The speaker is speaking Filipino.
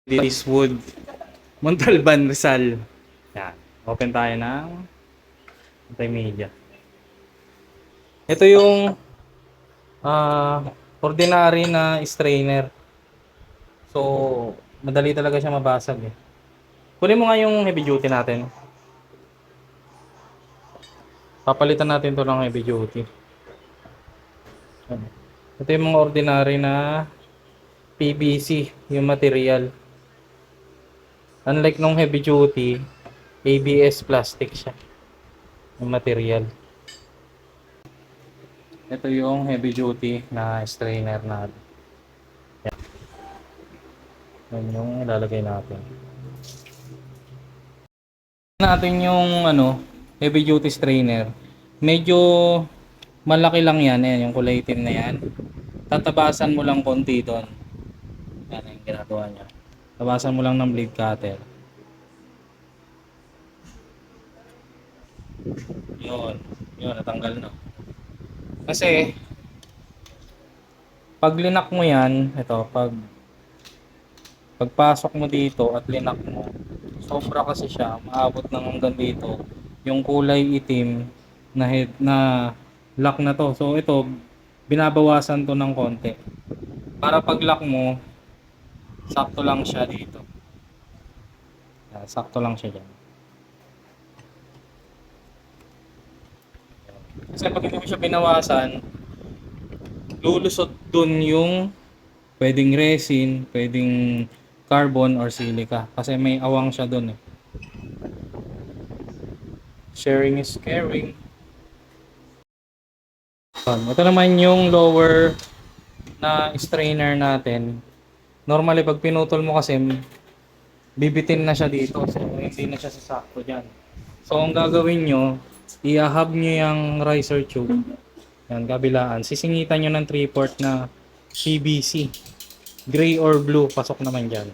Eastwood, Montalban, Rizal. Yan. Open tayo ng multimedia. Ito yung ordinary na strainer. So, madali talaga siya mabasag eh. Kunin mo nga yung heavy duty natin. Papalitan natin to ng heavy duty. Ito yung mga ordinary na PVC, yung material. Unlike nung heavy duty, ABS plastic siya. Yung material. Ito yung heavy duty na strainer natin. Yan yung ilalagay natin. Natin yung heavy duty strainer. Medyo malaki lang yan. Ayan, yung kulay itim na yan. Tatabasan mo lang konti doon. Yan yung ginagawa niya. Tabasan mo lang ng blade cutter. Yun. Yun, natanggal na. Kasi, pag linak mo yan, pagpasok mo dito at linak mo, sobra kasi siya, maabot ng hanggang dito, yung kulay itim na lock na to. So ito, binabawasan to ng konti. Para pag lock mo, sakto lang siya dito. Sakto lang siya dyan. Kasi pag hindi mo siya binawasan, lulusot dun yung pwedeng resin, pwedeng carbon or silica. Kasi may awang siya dun eh. Sharing is caring. Ito naman yung lower na strainer natin. Normally pag pinutol mo kasi bibitin na siya dito. So hindi na siya sasakto dyan. So ang gagawin nyo, i-ahab nyo yung riser tube. Yan, kabilaan. Sisingitan nyo ng 3/4 na PVC. Gray or blue, pasok naman dyan.